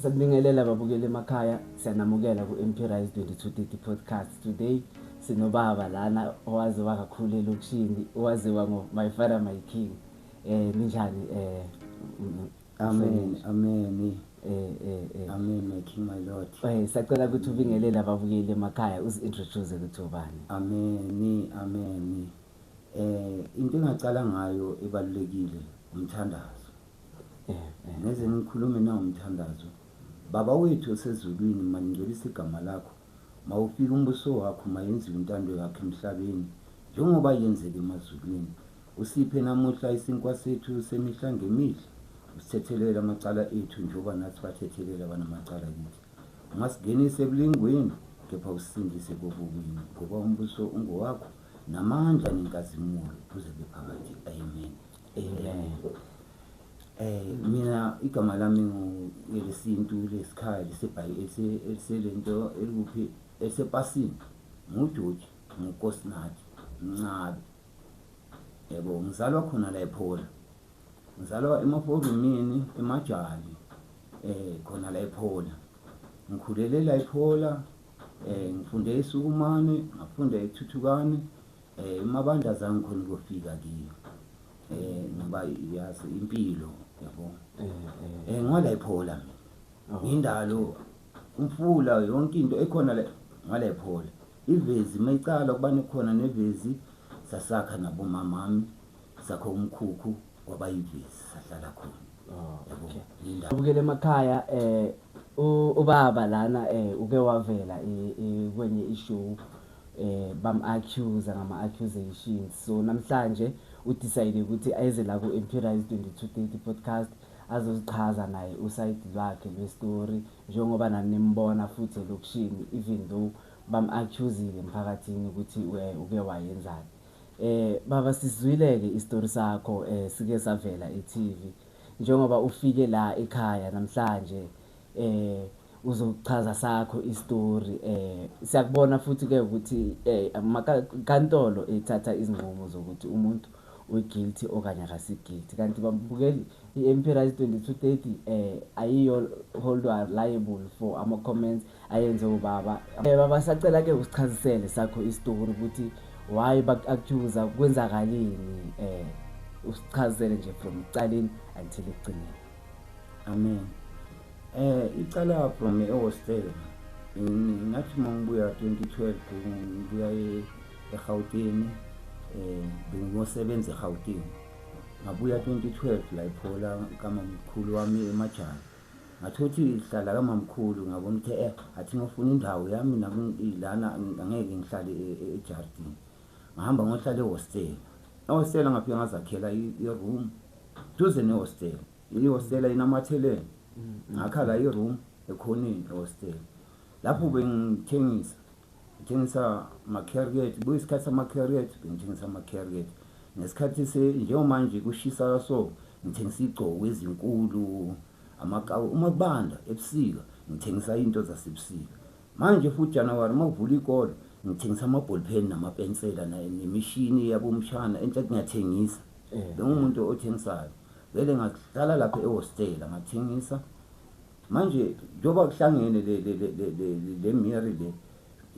Sakubingelela babukeli emakhaya, siyanamukela ku-Empirize 2230 podcast. Today sinobaba lana owaziwa kakhulu elokishini, owaziwa ngo-My Father My King. Ninjani Amen, amen. Amen, my King, my Lord. Sacela ukuthi ubingelele ababukeli emakhaya, uzi-introduce ukuthi ubani. Amen. Into engacala ngayo ebalulekile umthandazo. Neze ngikhulume nawo umthandazo. Baba wethu osezulwini, maningcolisa igama lakho. Mawufika umbuso wakho, mayenziwe intando yakho emhlabeni njengoba yenzeka emazulwini. Usiphe namuhla isinkwa sethu semihla ngemihla. Usithethelela amacala ethu njengoba nathi bathethelela abanamacala kithi. Ungasingenise ebulingweni kepha usindise kobukwini, ngoba umbuso ungowakho namandla nenkazimulo kuze bephakathi. Amen. Mina igama lami ngelesintu lesikhaya liselento elikuphi esepasini nguJoji ngunkosinathi Mncaba. Yebo, ngizalwa khona la ePhola. Ngizalwa emaforumini emajali khona la ePhola. Ngikhulele la ePhola, ngifunde eSukumane, ngafunda eThuthukane, emabanda zami khona ukufika kiyo. Ngoba yazi impilo yabo. Ngola ePhola mina. Ngindalo umfula yonke into ekhona la ngala ePhola. Ivezi mayicala kuba nekhona nevezi sasakha nabo mamami, sakho umkhukhu wabayivezi sahlala khona. Yabo. Babukeli emakhaya, ubaba lana uke wavela kwenye issue bam-accuse ngama-accusations. So namhlanje udecide ukuthi ayeze la ku-Empirize 2230 podcast azozichaza naye uside lwakhe lwe-story njengoba nani nimbona futhi elokishini, even though bam-accusile emphakathini ukuthi uke wayenzani. Baba, sizwile-ke istory sakho sike savela e-TV. Njengoba ufike la ekhaya namhlanje uzochaza sakho istory, siyakubona futhi ke ukuthi inkantolo ethatha izinqumo zokuthi umuntu we-guilty okanye akasi-guilty. Kanti babukeli i-Empirize 2230 ayiyo hold liable for ama-comments ayenze ubaba. Baba, sacela ke usichazisele sakho istory ukuthi why baku-accuse, kwenzakalini, usichazisele nje from icaleni until ekugcineni. Amen. Icala from e-hostel. Ngathi mangibuya 2012 ngibuya eGauteng, bengiyosebenza eGauteng. Ngabuya 2012 la ePhola kamamkhulu wami emajali. Ngathothi ihlala kamamkhulu ngabona ukuthi athi ngifuna indawo yami lana angeke ngihlale eJardini. Ngihamba ngohlala ehostel. Ehostel ngafika ngazakhela i-room duze nehostel. I-hostel inamathelene. Ngakhala i-room ekhoneni ehostel. Lapho bengithengisa ama-carrot, kuyisikhathi sama-carrot, bengithengisa ama-carrot. Ngesikhathi njengomanje kushisa so, ngithengisa igcoko ezinkulu, uma kubanda ebusika ngithengisa into zasebusika. Manje futhi January makuvula ikolo ngithengisa ama-ballpen namapensela nemishini yabomshana enhle ngiyathengisa. Bengumuntu othengisayo. Vele ngahlala lapha ehostel ngathengisa. Manje njoba kuhlangene le Mary le,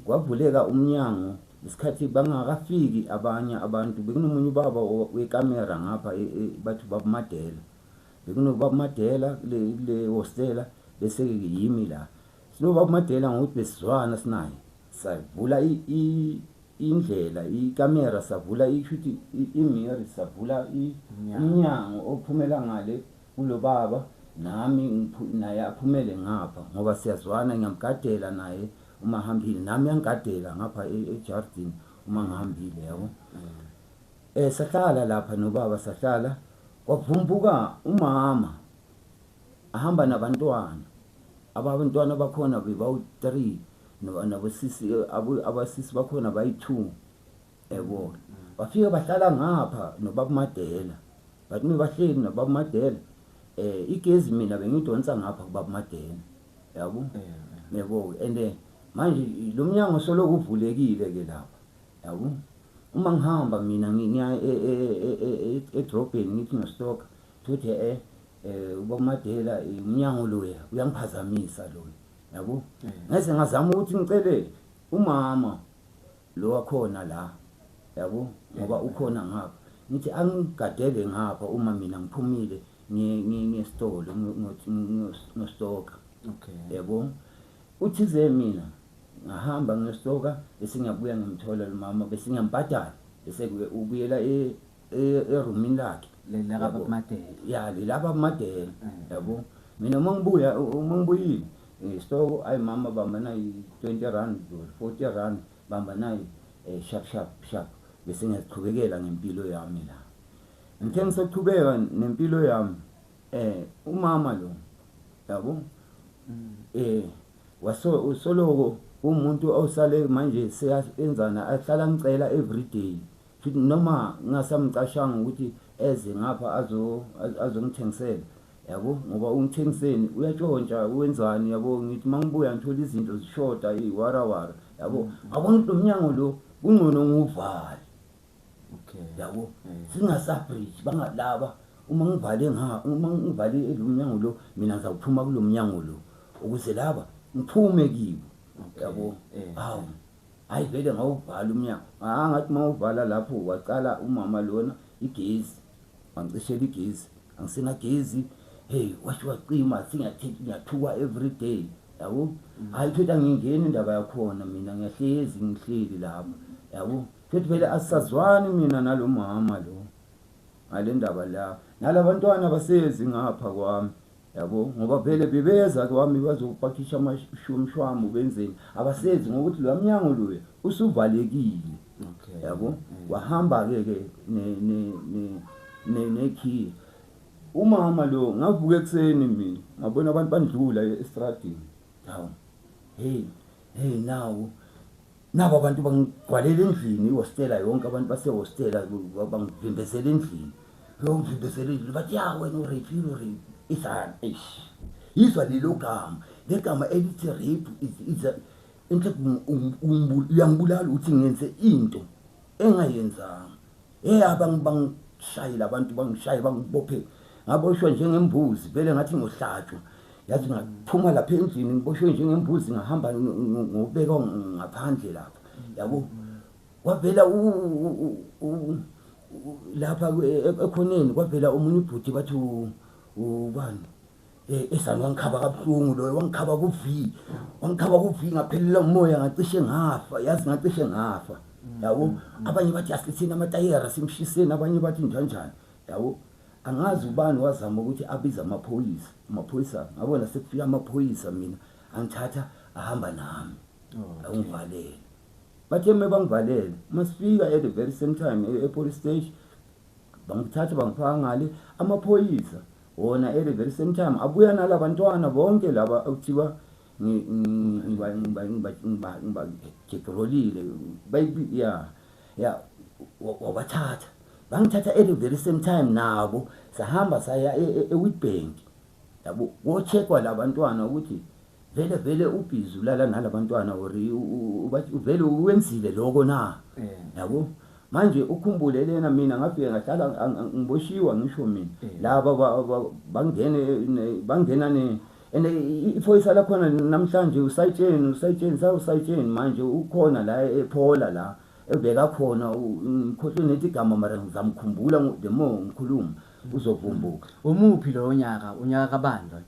kwavuleka umnyango isikhathi bangakafiki abanye abantu. Bekunomunye ubaba wekamera ngapha bathi babumadela. Bekunobabumadela le hostela bese yimi la. Sinobabumadela ngokuthi besizwana sinaye. Savula indlela ikamera, savula ishuthi iMary, savula umnyango ophumela ngale kulo baba, nami naye aphumele ngapha ngoba siyazwana. Ngiyamgadela naye uma hambile, nami yangadela ngapha eJardini uma ngihambile yabo. Sahlala lapha nobaba, sahlala kwavumbuka umama ahamba nabantwana. Abantwana bakhona bebawu-3 nabosisi, abasisi bakhona bayi-2 yabo. Bafika bahlala ngapha nobabumadela. Bathi bahleli nobabumadela, igezi mina bengidonsa ngapha kubabumadela yabo. Yabo, and manje lo mnyango solo kuvulekile ke lapha yabo. Uma ngihamba mina ngiya edrobheni ngithi ngistock, futhi ubamadela umnyango loya uyangiphazamisa loya yabo ngase ngazama ukuthi ngicele umama lo wakhona la yabo ngoba ukhona ngapha ngithi angigadele ngapha uma mina ngiphumile ngesitolo ngostoka yabo uthize mina ngahamba ngestoka bese ngiyabuya ngimthola lo mama bese ngiyambhadala bese ubuyela erumini lakhe lelaba kumadela ya lelaba kumadela yabo mina mangibuyile stoko ay mama bamba nayi 20 rand or 40 rand bamba nayi sharp bese ngiyaziqhubekela ngempilo yami la ngithe ngisoqhubeka nempilo yami umama lo yabo usoloko umuntu osale manje seyenzana ahlala ngicela everyday futhi noma ngasamcashanga ukuthi eze ngapha azongithengisela yabo ngoba ungithengiseni uyatshontsha wenzani yabo ngithi mangibuya ngithola izinto zishoda iwarawara yabo abona lo mnyango lo kungcono nguvale yabo singasabridge bangalaba uma ngivale lo mnyango lo mina ngizawuphuma kulo mnyango lo ukuze laba ngiphume kibo yabo hawu hayi vele ngawuvala umnyango ngathi mawuvala lapho waqala umama lona igezi wangicishela igezi angisena gezi hey wacima singathethi ngiyathuka every day yabo hayi phela ngingena indaba yakhona mina ngihleli lapha yabo futhi vele asazwani mina nalomama lo ngale ndaba la nalabantwana basezi ngapha kwami yabo ngoba vele bebeza kwami bazopakisha amashumshwamu benzeni abasezi ngokuthi lo mnyango lo usuvalekile yabo wahamba ke nekey umama lo ngavuka ekseni mina ngabona abantu bandlula estradini hawo hey now nabo abantu bangigwalele endlini ihostela yonke abantu basehostela bangivimbezela endlini yongivimbezela endlini bathi ya wena urape isana izwa lelo gama legama elithi rape is into uyangibulala uthi ngenze into engayenzanga abangishayela abantu bangishaye bangibophe ngaboshwa njengembuzi vele ngathi ngohlatshwa yathi ngaphuma lapha endlini ngiboshwe njengembuzi ngahamba ngobeka ngaphandle lapha yabo wavela lapha ekhoneni kwavela omunye ubhuti bathi ubani esani wangikhaba kabuhlungu lo wangikhaba kuvi ngaphelela umoya ngacishe ngafa yazi ngacishe ngafa yabo abanye bathi asithini amatayera simshiseni abanye bathi njani yabo angazi ubani wazama ukuthi abiza amaphoyisa ngabona sekufika amaphoyisa mina angithatha ahamba nami awungivalele bathe bangivalele masifika at the very same time e-police station bangithatha bangifaka ngale amaphoyisa wona at the very same time abuya nalabantwana bonke laba ekuthiwa ngibajekrolile bayibi ya wabathatha bangithatha at the very same time nabo sahamba saya eWitbank yabo wocheckwa labantwana ukuthi vele ubhizi ulala nalabantwana ori vele uwenzile lokho na yabo manje ukhumbule lena mina ngafika ngahlala ngiboshiwa ngisho mina laba bangena iphoyisa lakhona namhlanje usayitsheni manje ukhona la ePhola la ebeka khona ngikhohle nethi igama mara ngizamkhumbula the more ngikhuluma uzovumbuka umuphi lo unyaka kabandla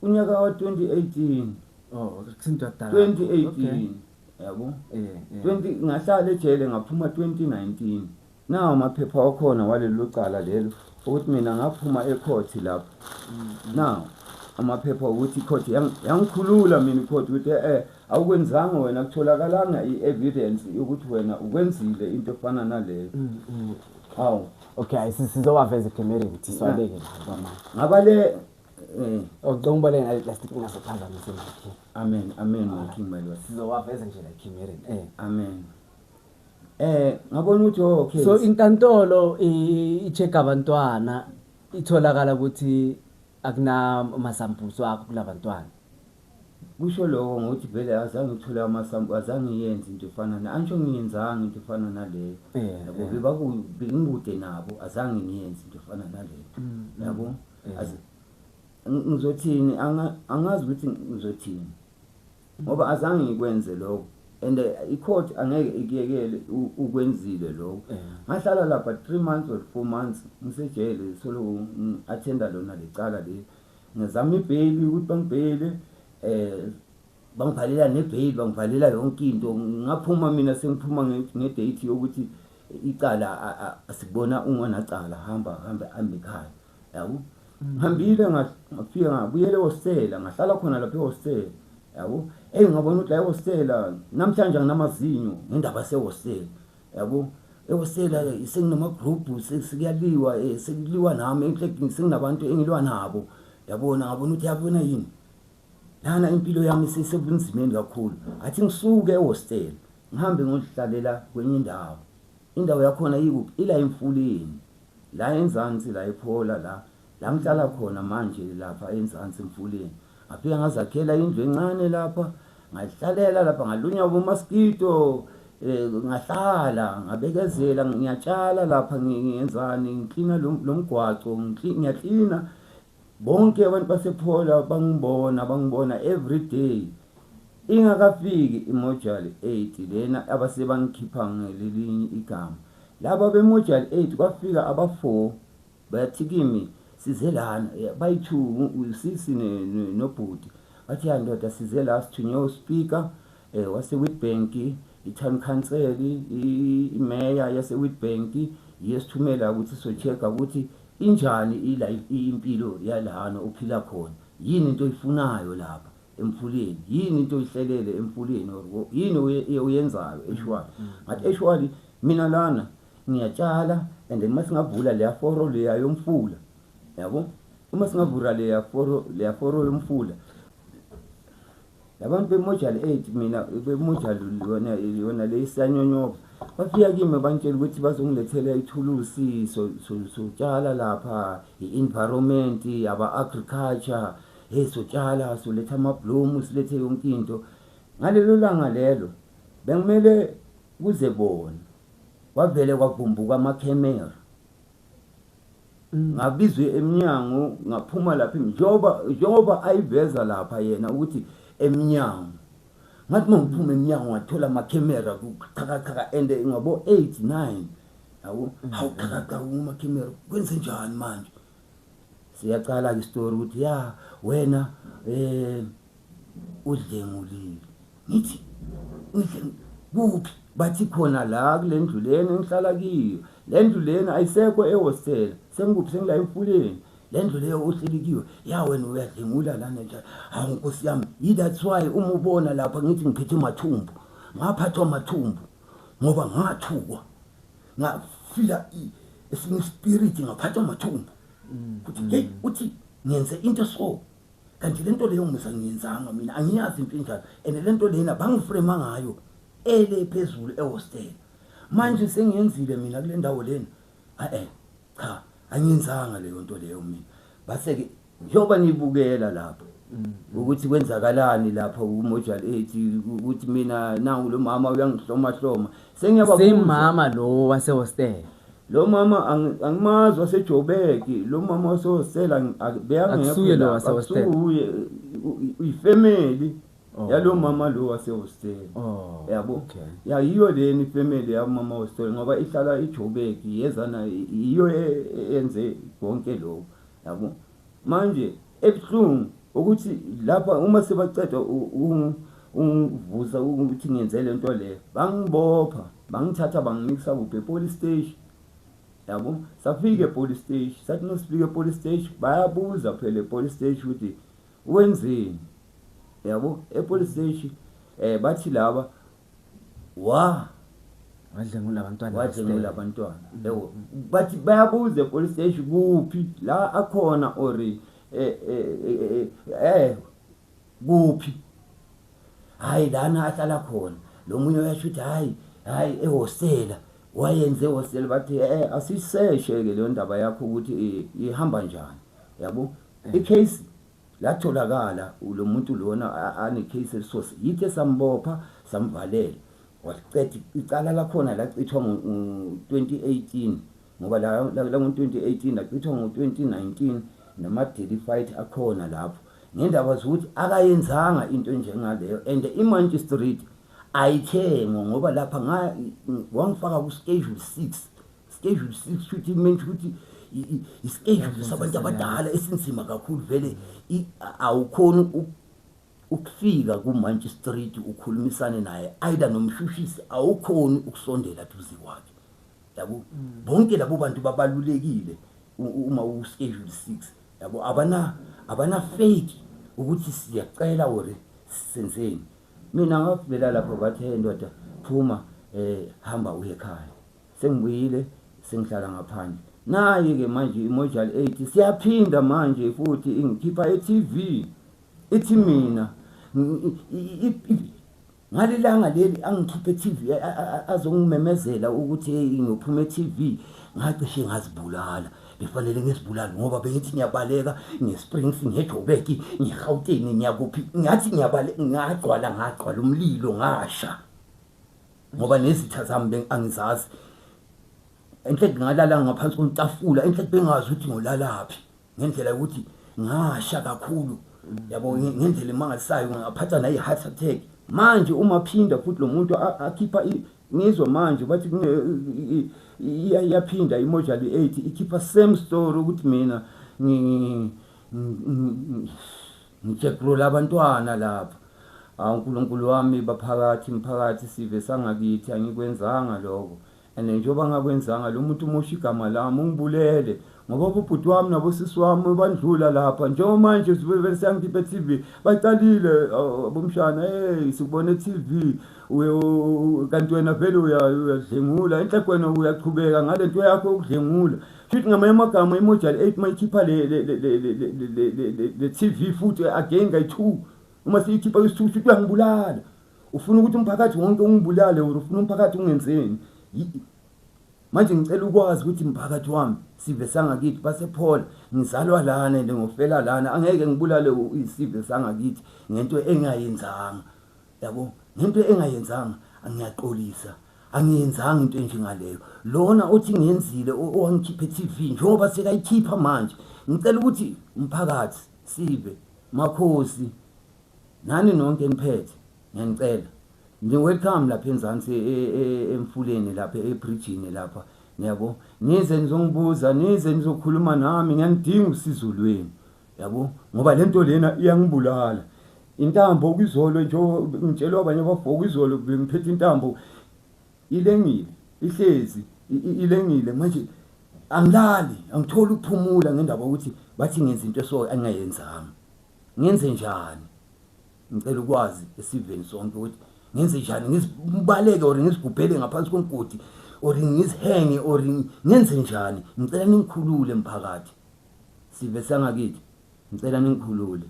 unyaka wa 2018 2018 yabo 20 ngahlala ejele ngaphuma 2019 nawo amaphepha wakhona walelo cala lelo ukuthi mina ngaphuma ecourt lapho nawo amaphepha ukuthi icourt yangikhulula mina icourt ukuthi awukwenzanga wena kutholakalanga i-evidence ukuthi wena ukwenzile into efana naleyo hawo okay sizowaveza ecamereni tiswaleke mama ngabale ocongibale lasithi ngasephazamisa nje amen king my lord sizowaveza nje la ecamereni amen ngabona ukuthi okay so inkantolo i-check abantwana itholakala ukuthi akuna masampuso akho kulabantwana kusho lokho ngokuthi vele azange ngithole amasample azange ngiyenze into efana na angisho ngiyenzanga into efana naleyo yabo ngikude nabo azange ngiyenze into efana naleyo yabo ngizothini angazi ukuthi ngizothini ngoba azange ngikwenze lokho and icourt angeke ikuyekele ukwenzile lokho ngahlala lapha 3 months or 4 months ngisejele solo attenda lona lecala le ngizama ibail ukuthi bangibhele bangibhalela nebail bangibhalela yonke into ngaphuma mina sengiphuma ngedate yokuthi icala asibona ungonacala hamba ekhaya yabo ngihambile ngafika ngabuyele hostela ngahlala khona lapha ehostel yabo ngabona ukuthi la hostela namhlanje nginamazinyo ngendaba sehostel yabo ehostela senginama group sekuyaliwa sekuliwa nami including senginabantu engilwa nabo yabona ngabona ukuthi yabona yini lana impilo yami sesebunzimeni kakhulu athi ngisuke ehostel ngihambe ngodihlalela kwenye indawo yakhona yikuphi ila Emfuleni la enzansi la ePhola la ngihlala khona manje lapha enzansi Emfuleni afika ngazakhela indlu encane lapha ngahlalela lapha ngalunya bomosquito ngahlala ngabekezela ngiyatshala lapha ngiyenzani ngiklina lomgwaco ngiyaklina bonke abantu basePhola bangibona every day ingakafiki imodule 8 lena abasebangikhipha ngelelinye igama laba bemodule 8 kwafika aba4 bathi kimi size lana bayi2 usisi nobhuti bathi ya ndoda size la sithunywe uspeaker wase Witbank i-town council i-mayor yase Witbank yesithumela ukuthi so checka ukuthi injani impilo yalana uphila khona yini into oyifunayo lapha Emfuleni yini into oyihlelele Emfuleni or yini uyenzayo eshwali ngathi eshwali mina lana ngiyatshala and uma singavula le yaforo le yomfula yabo uma singavula le yaforo yomfula labantu bemodule 8 mina bemodule yona le isanyonyoka bafika kimi bantshela ukuthi bazongilethela ithulusi so tshala lapha i-environment aba agriculture sotshala soletha amabloom silethe yonke into ngalelo langa lelo bengimele kuze bona kwavele kwavumbuka amakhemera ngabizwe eminyango ngaphuma lapha njoba ayiveza lapha yena ukuthi eminyango ngathi mangiphuma eminyango ngathola amakhemera kuqhakaqhaka and ngabo 8 9 yabo hawuqhakaqhaka amakhemera kwenze njani manje siyaqala istory ukuthi ya wena udlengulile ngithi kuphi bathi khona la kulendlu lena ngihlala kiyo lendlu lena ayisekho ehostel sengikuphi sengila Emfuleni lendlu leyo ohleli kiyo ya wena uyadlengula lana nje hawu nkosi yami that's why uma ubona lapha ngithi ngiphethe mathumbu ngaphathwa mathumbu ngoba ngathukwa ngafila esinye spirit ngaphathwa mathumbu ukuthi uthi ngenze into so kanti lento leyo ngizangiyenzanga mina angiyazi impilo njalo and lento lena bangiframe ngayo ele phezulu ehostel manje sengiyenzile mina kule ndawo lena cha angiyenzanga leyo nto leyo mina base ke njoba nibukela lapho ukuthi kwenzakalani lapha kumodule 8 ukuthi mina nangu lo mama uyangihloma sengiyababuza same mama lo wase hostel lo mama angimazi waseJoburg lo mama wasehostel akusuye lo wase hostel ifamily yalo mama lo wasehostel yabo yiyo leni ifamily yamama hostel ngoba ihlala eJoburg yezana yiyo enze konke lo yabo manje ebuhlungu ukuthi lapha uma sebaceda uvuza ukuthi ngiyenzele into le bangibopha bangithatha bangimikisa kuphi police station yabo safike police station sathi nosifike police station bayabuza phela police station ukuthi wenzeni yabo police station bathi laba wadlengula abantwana yebo bathi bayabuza police station kuphi la akhona ori kuphi hayi lana ahlala khona lo munye uyasho ukuthi hayi ehostela wayenze hostel bathi asiseshe ke le ndaba yakho ukuthi ihamba njani yabo icase latholakala lo muntu lona ane case resource yithe sambopha samvalela waqeda icala lakhona lacithwa ngo 2018 ngoba la ngo 2018 lacithwa ngo 2019 nama-daily fight akhona lapho ngendaba zokuthi akayenzanga into enjengaleyo and i-Manchester Street ayithengwa ngoba lapha wangifaka ku-schedule 6 futhi mention ukuthi ischedule sabantu abadala esinzima kakhulu vele awukhona ukufika ku-Manchester Street ukhulumisane naye either nomshushisi awukhona ukusondela duze kwakhe yabo bonke labo bantu babalulekile uma u-schedule 6 yabo abana fake ukuthi siyacela ore senzeni mina ngavela lapho bathi ndoda phuma hamba uye ekhaya sengibuyile sengihlala ngaphandle naye ke manje imodal 8 siyaphinda manje futhi ingikhipha e-TV ithi mina ngalilanga leli angikhiphe e-TV azongimemezela ukuthi ngiyophuma e-TV ngacishe ngazibulala befanele ngesibulala ngoba bengithi ngiyabaleka ngeSprings ngeJoburg ngeGauteng ngiyakuphi ngathi ngiyabaleka ngagcwala umlilo ngasha ngoba nezitha zami angizazi enhle ngalala ngaphansi komtafula enhle bengazi ukuthi ngolalaphi ngendlela ukuthi ngasha kakhulu yabo ngendlela emangalisayo ngaphatha nayi heart attack manje uma phinda futhi lo muntu akhipha ngizwa manje bathi iyaphinda imodal 8 ikhipha same story ukuthi mina ngijekro labantwana lapha uNkulunkulu wami mphakathi sive sangakithi angikwenzanga lokho and njengoba ngakwenzanga lo muntu umosha igama lami ungibulele ngoba ubhuti wami nabo sisi wami bandlula lapha njengoba manje sibe siyangiphe TV baqalile bomshana sikubona TV kanti wena vele uyadlengula enhlekweni uyaqhubeka ngale nto yakho ukudlengula futhi ngamanye amagama imodal 8 mayikhipha le TV futhi again ngayi2 uma siyikhipha ku2 futhi uyangibulala ufuna ukuthi umphakathi wonke ungibulale ufuna umphakathi ungenzeni manje ngicela ukwazi ukuthi umphakathi wami sive sangakithi basephola ngizalwa lana ngofela lana angeke ngibulale isive sangakithi ngento engayenzanga yabo ngento engayenzanga angiyaxolisa angiyenzanga into enjengaleyo lona uthi ngiyenzile owangikhiphe TV njengoba sekayikhipha manje ngicela ukuthi umphakathi sive makhosi nani nonke niphethe ngiyacela welcome lapha eNzansi emfuleni lapha ebridgeini lapha yabo nize nizongibuza nize nizokhuluma nami ngiyandinga usizo lweni yabo ngoba lento lena iyangibulala intambo kwizolo nje ngitshelwa abanye abafoko izolo ngiphethe intambo ilengile ihlezi ilengile manje angilali angithola ukuphumula ngendaba ukuthi bathi ngenza into so angayenzanga ngenze njani ngicela ukwazi esiveni sonke ukuthi ngenze njani ngisibaleke or ngisigubhele ngaphansi komgodi or ngizihenge or ngenze njani ngicela ningikhulule emphakathi sive sangakithi ngicela ningikhulule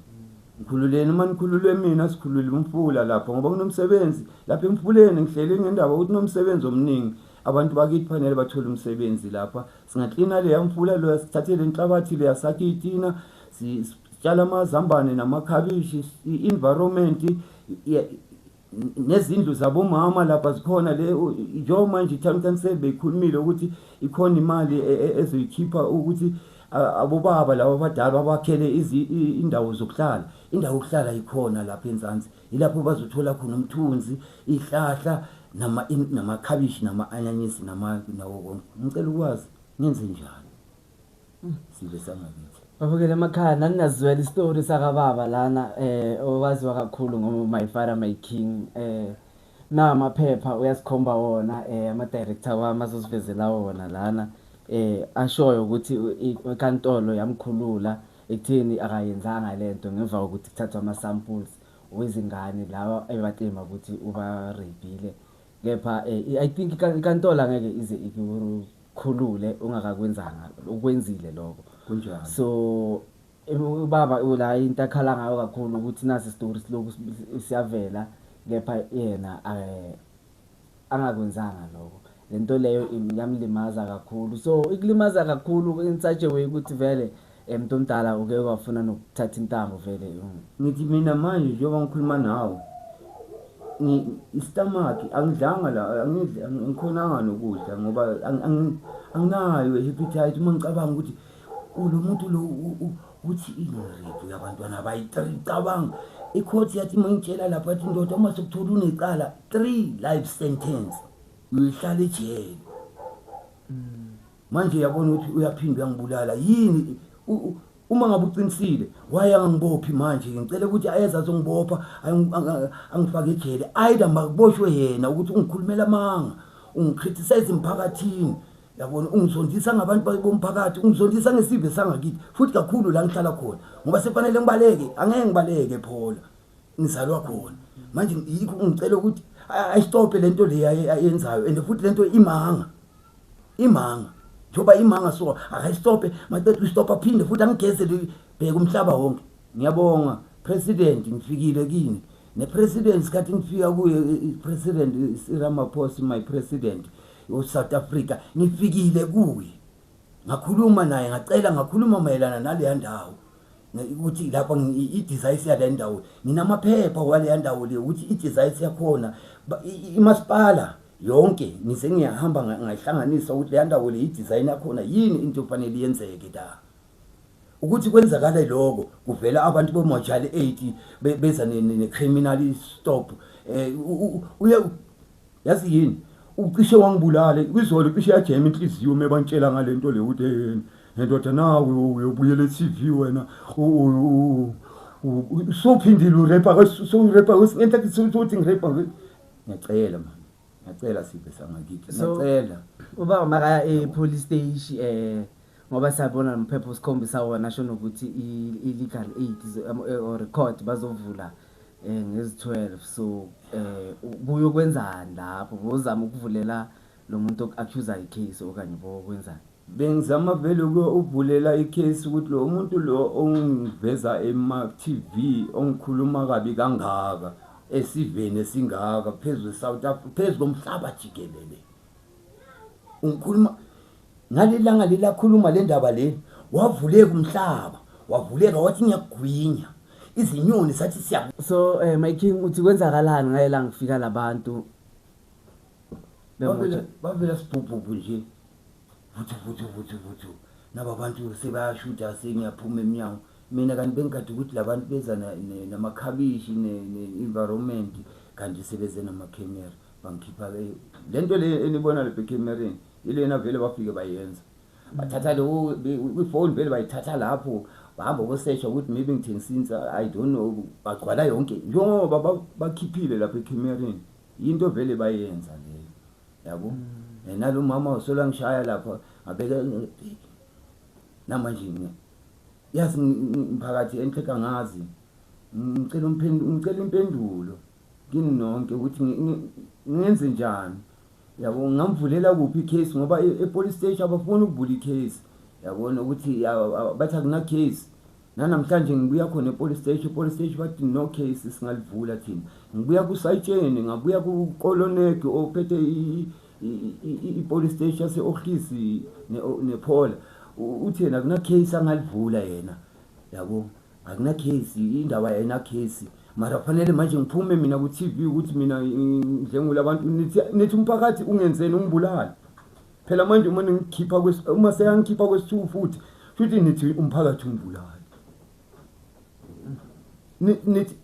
ngikhululeni uma nikhululwe mina sikhulule umfula lapha ngoba kunomsebenzi lapha emfuleni ngihlele ngendaba ukuthi nomsebenzi omningi abantu bakithi fanele bathole umsebenzi lapha singaklina le yamfula lo sithathele inhlabathi le yasakitina sitshala amazambane namakhabishi environment nezindlu zabomama lapha zikhona le njengoba manje town council beyikhulumile ukuthi ikhona imali ezoyikhipha ukuthi abobaba labo abadala abakhele indawo zokuhlala indawo yokuhlala ikhona lapha eNzansi ilapho bazothola khona umthunzi ihlahla namakhabishi nama-anyanyisi nawo konke ngicela ukwazi ngenze njani sibe sangakithi Bafukele emakhaya naningazwela istory sakababa lana owaziwa kakhulu ngoma My Father My King na amaphepha uyasikhomba wona ama director wami azosivezela wona lana ashoyo ukuthi inkantolo yamkhulula ekutheni akayenzanga lento ngemva kokuthi kuthathwa ama samples wezingane lawa ebatema ukuthi uba rapile kepha I think inkantolo angeke ize ikukhulule ungakakwenzanga ukwenzile lokho kunjani so ubaba ula into akhala ngayo kakhulu ukuthi nasi stories lokhu siyavela kepha yena angakwenzanga lokho lento leyo yamlimaza kakhulu so ikulimaza kakhulu in such a way ukuthi vele umuntu omdala uke wafuna nokuthatha intambo vele ngithi mina manje njengoba ngikhuluma nawe istamaki angidlanga la ngikhonanga nokudla ngoba anginayo appetite uma ngicabanga ukuthi lo muntu lo uthi ingirape yabantwana abayi-3 cabanga icourt yathi mangitshela lapha athi ndoda uma sokuthola unecala 3 life sentence uyihlala ejele manje yabona ukuthi uyaphinda uyangibulala yini uma ngabe uqinisile waya ngangibophi manje ngicela ukuthi ayeza azongibopha angifake ejele either makuboshwe yena ukuthi ungikhulumela amanga ungicriticize emphakathini yabona ungizondisa ngabantu bomphakathi ungizondisa ngesizwe sangakithi futhi kakhulu la ngihlala khona ngoba sefanele ngibaleke angeke ngibaleke phola ngizalwa khona manje yikho ngicela ukuthi ayistophe lento le ayenzayo and futhi lento imanga njoba imanga so akayistophe maqedwe ustopa phinde futhi angigezele bheka umhlaba wonke ngiyabonga president ngifikile kini ne-president sikhathi ngifika kuye i-president Ramaphosa my president South Africa ngifikile kuye ngakhuluma naye ngakhuluma mayelana nale ndawo ukuthi lapha i-design yale ndawo nginamaphepha wale ndawo le ukuthi i-design yakhona imasipala yonke ngize ngiyahamba ngayihlanganisa ukuthi le ndawo le i-design yakhona yini into efanele yenzeke la ukuthi kwenzakala lokho kuvela abantu bomajali 8 beza ne-criminal stop yazi yini ucishe wangibulale kwizolo cishe yajema inhliziyo mebantshela ngalento le ukuthi ndoda nawe uyobuyela e-TV wena usophindile urepa so-repa ngenta sothi ngirepa ngiyacela man ngiyacela siphe sangakithi ngiyacela uba makaya e-police station ngoba sabona nomphepha usikhombisa wona asho nokuthi i-legal aid or record bazovula ngezi-12 so buyo kwenzani lapho bozama ukuvulela lo muntu accuse icase okanye bokwenzani bengizama vele ukuvulela icase ukuthi lo muntu lo ongiveza ema-TV ongikhuluma kabi kangaka esiveni esingaka phezulu eSouth Africa phezulu komhlaba jikelele ungikhuluma ngalilanga lilakhuluma le ndaba le wavuleka umhlaba wavuleka wathi ngiyagwinya izinyoni sathi siya so my king uthi kwenzakalani ngayela ngifika labantu bavela sibhubhu nje vuthu naba bantu sebayashuta sengiyaphuma eminyango mina kanti bengikade ukuthi labantu beza namakhabishi ne-environment kanti sebeze namakhamera bangikhipha lento le enibona le bekamereni ilena vele bafike bayenza bathatha lo ifone vele bayithatha lapho bahamba bosearch ukuthi maybe ngithengisinza I don't know bagcwala yonke njengoba bakhiphile lapha ekamereni into vele bayenza leyo yabo nalo mama usola ngishaya lapha ngabeka namanje yazi umphakathi enhleka ngazi ngicela impendulo kini nonke ukuthi ngenze njani yabo ngamvulela kuphi icase ngoba e-police station abafuna ukuvula icase yabona ukuthi bathi akuna case namhlanje ngibuya khona e-police station bathi no case singalivula thina ngibuya kusayitsheni ngabuya kukoloneki ophethe i-police station se-office nephola uthi yena akuna case angalivula yena yabo akuna case indaba yena case mara fanele manje ngiphume mina ku-TV ukuthi mina njengula abantu nithi umphakathi ungenzeni ungibulala phela manje uma seyangikhipha kwesi-2 futhi nithi umphakathi ungibulala nithi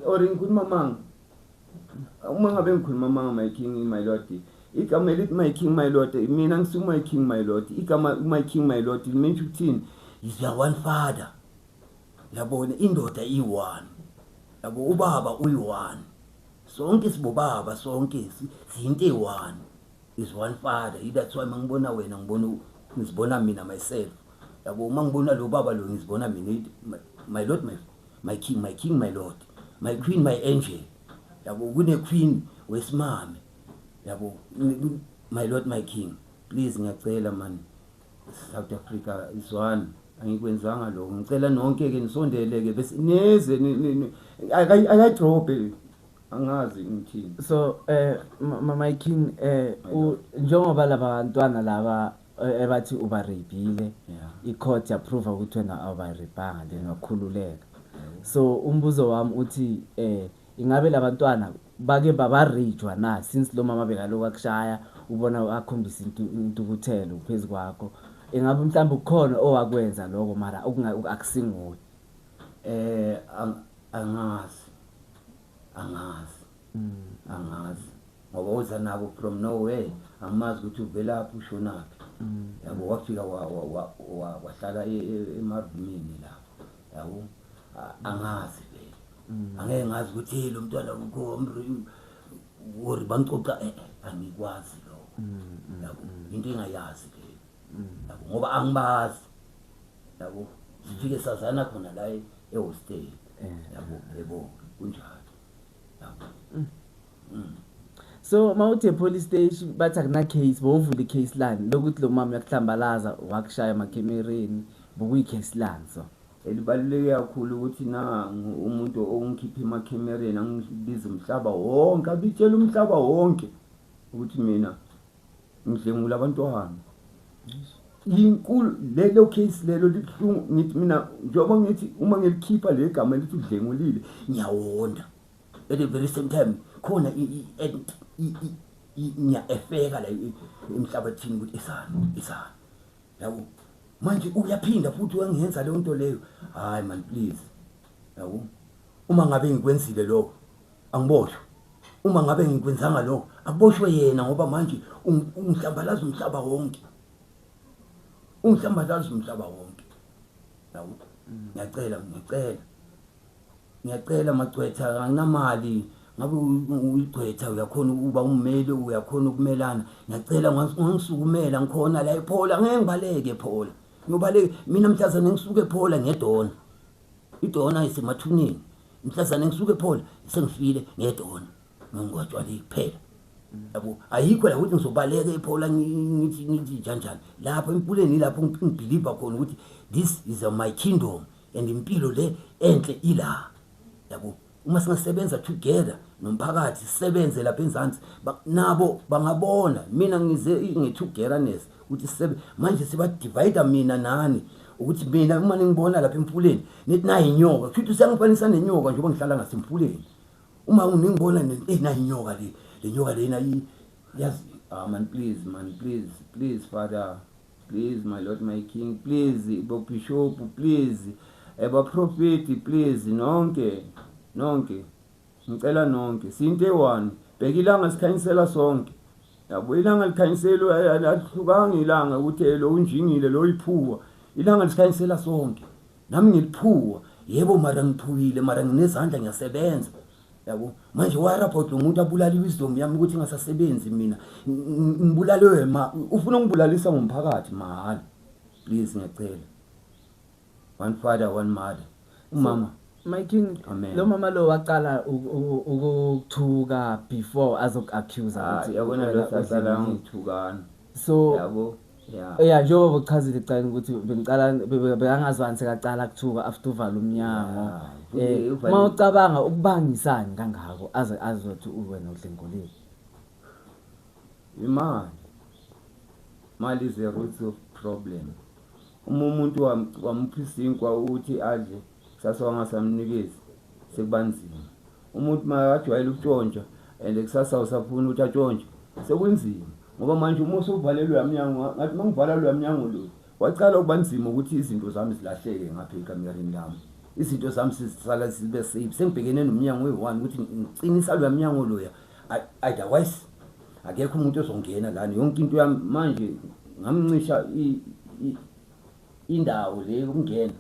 or ngikhuluma manga uma ngabe ngikhuluma manga my king my lord igama elithi my king my lord mina ngisuka my king my lord igama my king my lord limenza ukuthini is your one father yabona indoda i-1 yabo ubaba uyi-1 sonke sibobaba sonke siyinto eyi-1 is one father that's why mangibona wena ngizibona mina myself yabo uma ngibona lo baba lo ngizibona mina my lord my king my lord my queen my angel yabo kune queen wesimame yabo my lord my king please ngiyacela man South Africa is one angikwenzanga lokho ngicela nonke ke nisondeleke bese neze akayidrope angazi ngithini so my king njengoba labantwana laba ebathi ubarepile icourt approve ukuthi wena awubarepanga then wakhululeka so umbuzo wami uthi ingabe labantwana bake babarejwa na since lo mama bekaloku akushaya ubona akhombisa intukuthelo phezulu kwakho engabe mhlawumbe ukukhona owakwenza lokho mara akusinguwe. Angazi ngoba uza nabo from nowhere angimazi ukuthi uvelaphi ushonaphi yabo wafika wahlala emarumini lapho yabo angazi vele angeke ngazi ukuthi lo mntwana ukho wori bangicoca angikwazi lokho yabo into engayazi vele yabo ngoba angibazi yabo sifike sazana khona la ehostel yabo kunjalo yabo. So mawuthe police station bathi akuna case bovula icase line lokuthi lo mama yakuhlambalaza wakushaya emakemereni bokuyi case line. So elibaluleke kakhulu ukuthi na umuntu ongikhipha emakemereni angibiza umhlaba wonke abitshela umhlaba wonke ukuthi mina ngidlengula abantwana inkulu lelo case lelo libhlungu ngithi mina njengoba ngithi uma ngilikhipha le gama elithi udlengulile ngiyawonda at the very same time khona efeka la emhlabathini ukuthi isana yabo manje uyaphinda futhi wangenza le nto leyo hayi man please yabo uma ngabe ngikwenzile lokho angiboshwe uma ngabe ngikwenzanga lokho akuboshwe yena ngoba manje ungihlambalaza umhlaba wonke yabo ngiyacela magcwetha anginamali ngabe uyigcwetha uyakhona ukuba ummeli uyakhona ukumelana ngiyacela ngangisukumela ngikhona la ePhola ngeke ngibaleke ePhola ngiyobaleke mina mhlazana ngisuke ePhola ngedona idona isemathuneni mhlazana ngisuke ePhola sengifile ngedona ngingwatshwali kuphela yabo ayikho la ukuthi ngizobaleka ePhola ngithi kanjani lapho empuleni lapho ngibelieve khona ukuthi this is my kingdom and impilo le enhle ila yabo uma singasebenza together nomphakathi sisebenze lapha eNzansi nabo bangabona mina ngize ngetogetherness ukuthi manje siba divide mina nani ukuthi mina uma ngibona lapha empuleni nithi nayi inyoka futhi usangifanisa nenyoka njengoba ngihlala ngasempuleni uma ngibona nayi inyoka le nyoka lena yazi man please father please my lord my king please bo bishop please eba prophet please nonke ngicela nonke sinte one bheka ilanga sikhanyisela sonke yabo ilanga likhanyiselo alihlukanga ilanga ukuthi lo unjingile lo iphuwa ilanga likhanyisela sonke nami ngiliphuwa yebo mara ngiphuwile mara nginezandla ngiyasebenza yabo manje waraport umuntu abulala iwisdom yami ukuthi ngasasebenzi mina ngibulalewe ufuna ungibulalisa ngomphakathi mahala please ngiyacela one father one mother umama my king lo mama lo waqala ukuthuka before azokuaccuse ukuthi yabona lo sasala ngithukana so yabo njengoba ukuchazile icala ukuthi bengicala bengangazwani sekaqala ukuthuka after uvala umnyango mawucabanga ukubangisani kangako azothi uwena udlengolile imali is the root of problem umuntu wamphisinkwa ukuthi adle kusasa wangasamnikezi sekubanzima umuntu makajwayele ukutshontsha and kusasa usafuna ukuthi atshontshe sekunzima ngoba manje uma usuvalelwe yamnyango ngathi mangivalelwe yamnyango lo wacala ukubanzima ukuthi izinto zami zilahleke ngapha ekamereni lami izinto zami sizisala sibe safe sengibhekene nomnyango we1 ukuthi ngicinisa lo yamnyango lo otherwise akekho umuntu ozongena lana yonke into yami manje ngamncisha indawo le ukungena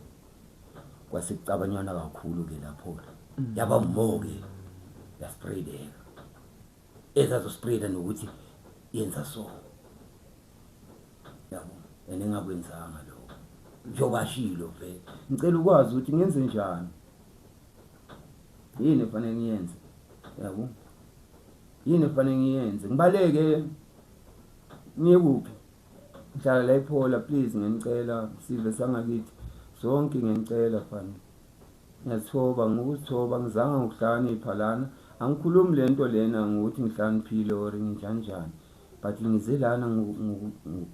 kwasekucabanyana kakhulu ke lapho yaba more ya spreadeka ezazo spreada nokuthi yenza so yabo enengakwenzanga lokho njobashilo vele ngicela ukwazi ukuthi ngenze njani yini efanele ngiyenze yabo yini efanele ngiyenze ngibaleke niye kuphi ngihlala la ePhola please ngicela sive sangakithi sonke ngicela fana ngiyathoba ngokuthoba ngizanga ukuhlakanipha lana angikhulumi lento lena ngokuthi ngihlaniphile or nginjanjani but ngize lana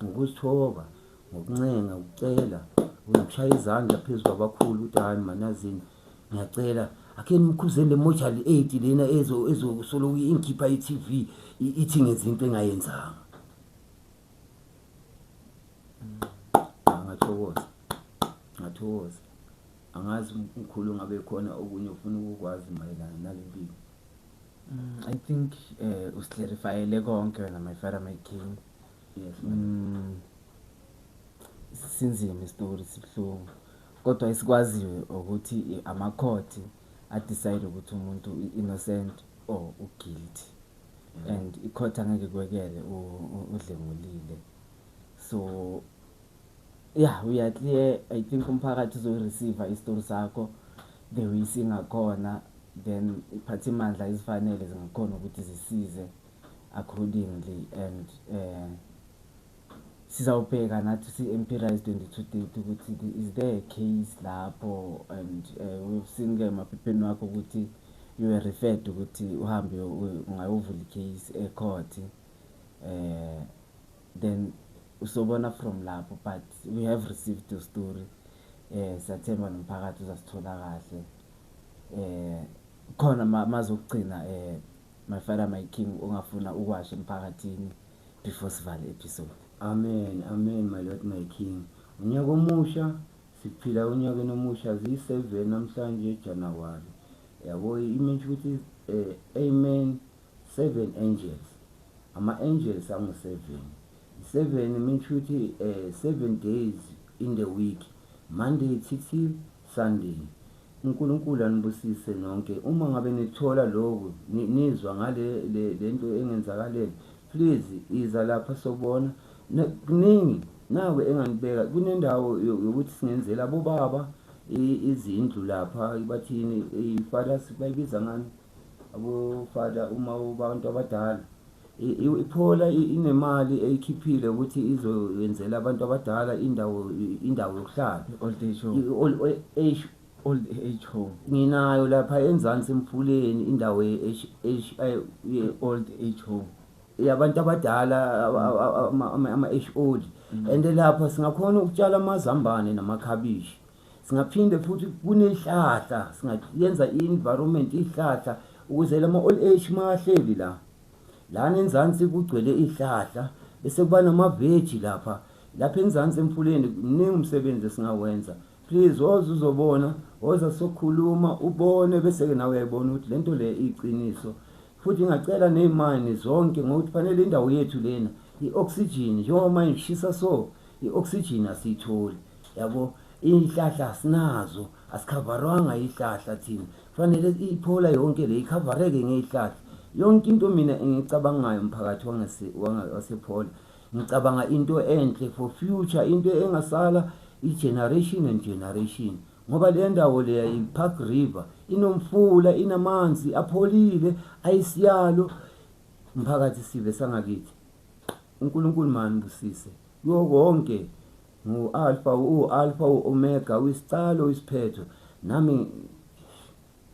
ngokuzithoba ngokuncenga ukucela ukushaya izandla phezulu kwabakhulu ukuthi hayi manazini ngiyacela ake nimkhuzeni le mochali 8 lena ezosolo ingikhipha iTV ithi ngezinto engayenzanga ngathokoza angazi umkhulu ngabe khona okunye ufuna ukukwazi mayelana nalempilo. I think usiclarifyele konke wena my father my king. Yes Sinzima istory sibhlungu kodwa isikwaziwe ukuthi ama court decide ukuthi umuntu innocent or guilty and I court angeke kwekele udlengulile. So yeah, we are clear. I think umphakathi uzo receive istory sakho the way singakhona, then iphathimandla izifanele zingakhona ukuthi zisize accordingly and sizawubheka nathi si-empirize 2230 ukuthi is there a case lapho and we've seen ke emaphepheni wakho ukuthi you were referred ukuthi uhambe ungayovula icase ecourt then usobona from lapho, but we have received the story. Siyathemba nomphakathi uzasithola kahle khona mazokugcina my father my king ungafuna ukwasha emphakathini before sivale episode. Amen my lord my king. Unyaka omusha siphila unyaka nomusha zi7 namhlanje January yabo image ukuthi amen 7 angels ama angels angu7 7 means ukuthi 7 days in the week, Monday till Sunday. uNkulunkulu anibusise nonke. Uma ngabe nithola lokho nizwa ngale lento engenzakalele, please iza lapha sobona kuningi nawe enganibeka kunendawo yokuthi singenzela abo baba izindlu lapha bathini ifathers bayibiza ngani abo father uma abantu abadala iphola inemali eyikhiphile ukuthi izowenzela abantu abadala indawo yokuhlala old age home. Nginayo lapha eNzansi Emfuleni indawo old age home yabantu abadala ama age old and lapha singakhona ukutshala amazambane namakhabishi, singaphinde futhi kunehlahla singayenza i-environment ihlahla ukuze lama old age mahleli lana eNzansi kugcwele ihlahla bese kuba namaveji lapha eNzansi Emfuleni. Mningi umsebenzi singawenza. Please woza uzobona, woza sokhuluma ubone bese ke nawe uyayibona ukuthi lento le iqiniso. Futhi ngacela nezimani zonke ngokuthi fanele indawo yethu lena ioxygen njengoba ishisa so ioxygen asiyitholi yabo. Ihlahla sinazo asikhavarwanga ihlahla thina, fanele iphola yonke le ikhavareke ngezihlahla. Yonke into mina engicabangayo umphakathi wasePhola ngicabanga into enhle for future, into engasala i-generation and generation, ngoba le ndawo le iPark River inomfula inamanzi apholile ayisiyalo. Umphakathi sibe sangakithi uNkulunkulu mani busise yonke ngu-alpha u-omega uyisicalo uyisiphetho nami.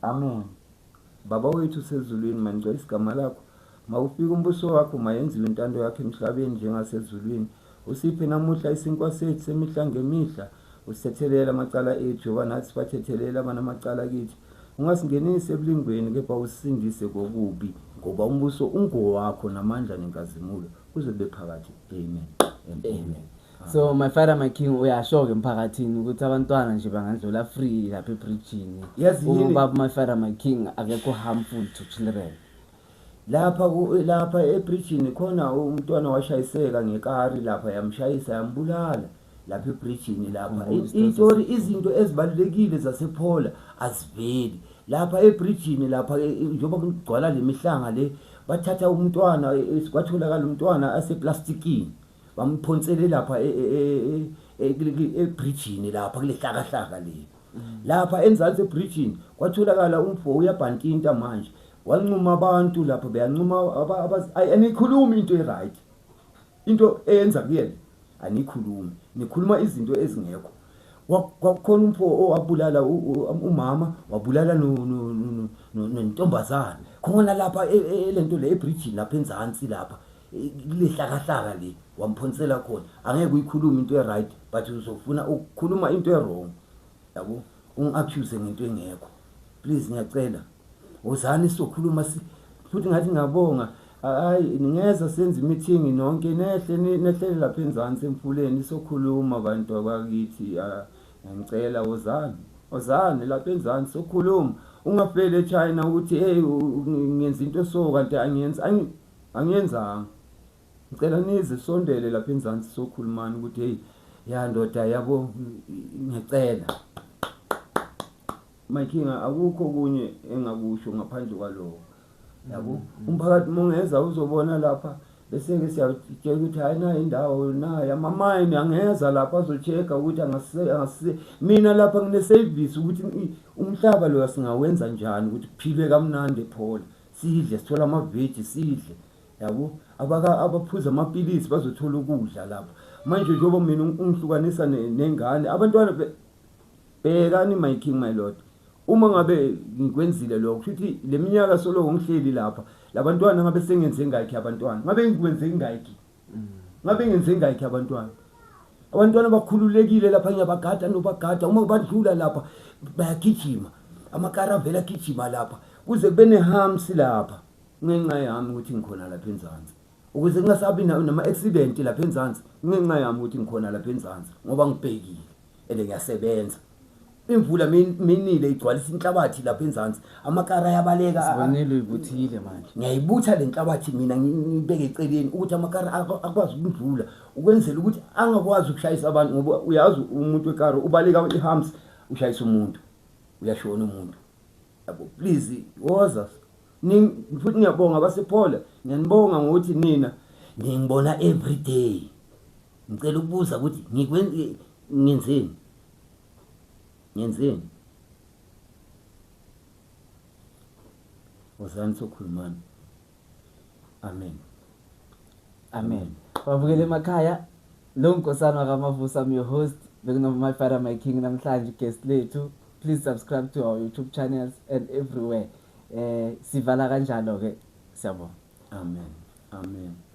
Amen. Baba wethu sezulwini manicela isigama lakho, mawufika umbuso wakho, mayenziwe intando yakho emhlabeni njengasezulwini. Usiphe namuhla isinkwa sethu semihla ngemihla, usithethelela amacala ethu ngoba nathi sibathethelela abanamacala kithi. Ungasingenisi ebulingweni kepha usindise kokubi, ngoba umbuso ungowakho namandla nenkazimulo kuze kube phakathi. Amen and amen. So my father my king uyashoka emphakathini ukuthi abantwana nje bangandlula free lapha eBridgini. Yes, ubaba my father my king akekho harmful to children. Lapha eBridgini khona umntwana washayiseka ngekari lapha yamshayisa yambulala lapha eBridgini lapha. Izinto ezibalekile zasePhola aziveli lapha eBridgini lapha njengoba kugcwala lemihlanga le bathatha umntwana kwatholakala umntwana aseplastikini bamphonsele lapha eBridgini lapha kule hlakahlaka le. Lapha eNzansi eBridgini kwatholakala umfo uyabhantinta manje wancuma abantu lapha beyancuma anikhuluma into eright, into eyenza kuyena anikhulumi, nikhuluma izinto ezingekho. Kwakhona umfo owabulala umama wabulala nentombazana khona lapha lento le eBridgini lapha eNzansi lapha lehlakahlaka le wamphonsela khona. Angeke uyikhuluma into eright but uzofuna ukukhuluma into wrong yabo, ungaccuse ngento engekho. Please ngiyacela wozani sokhuluma futhi ngathi ngabonga hayi ningeza senze meeting nonke nehle lapha enzansi emfuleni sokhuluma abantu abakithi ngicela ozani lapha enzansi sokhuluma ungafele eChina ukuthi hey ngenza into so kanti angiyenzanga ngicela nize sondele lapha enzansi sokhulumana ukuthi hey ya ndoda yabo ngicela Makinga akukho kunye engakusho ngaphandle kwaloko yabo umphakathi mongeza uzobona lapha bese ke siyatshela ukuthi hayi na indawo na yamamayini angeza lapha azocheka ukuthi angase mina lapha ngine service ukuthi umhlaba lo singawenza njani ukuthi kuphilwe kamnandi ePhola sidle sithola amaveji sidle yabo abaphuza amapilisi bazothola ukudla lapha manje njengoba mina ungihlukanisa nengane abantwana bekani my king my lord uma ngabe ngikwenzile lokho futhi leminyaka solo ngihleli lapha labantwana ngabe sengenze ngakhe abantwana ngabe ngikwenze ngakhe ngabe ngenze ngakhe abantwana bakhululekile lapha ngiyabagada nobagada uma badlula lapha bayagijima amakara vela agijima lapha kuze kube nehams lapha ngenxa yami ukuthi ngikhona lapha enzansi ukuze ngingasabi nama accident lapha enzansi ngenxa yami ukuthi ngikhona lapha enzansi ngoba ngibhekile ende ngiyasebenza imvula minile igcwalisa inhlabathi lapha enzansi amakara yabaleka sibonile uyibuthile manje ngiyayibutha lenhlabathi mina ngibeke eceleni ukuthi amakara akwazi ukudlula ukwenzela ukuthi angakwazi ukushayisa abantu ngoba uyazi umuntu wekara ubaleka ihams ushayisa umuntu uyashona umuntu yabo please woza futhi ngiyabonga abasePhola ngiyanibonga ngokuthi nina ngingibona every day ngicela ukubuza ukuthi ngenzeni wozani sokhulumana amen babukele emakhaya lo nkosana kaMavusa I'm your host my father my king namhlanje guest lethu please subscribe to our YouTube channels and everywhere sivala kanjalo ke siyabonga amen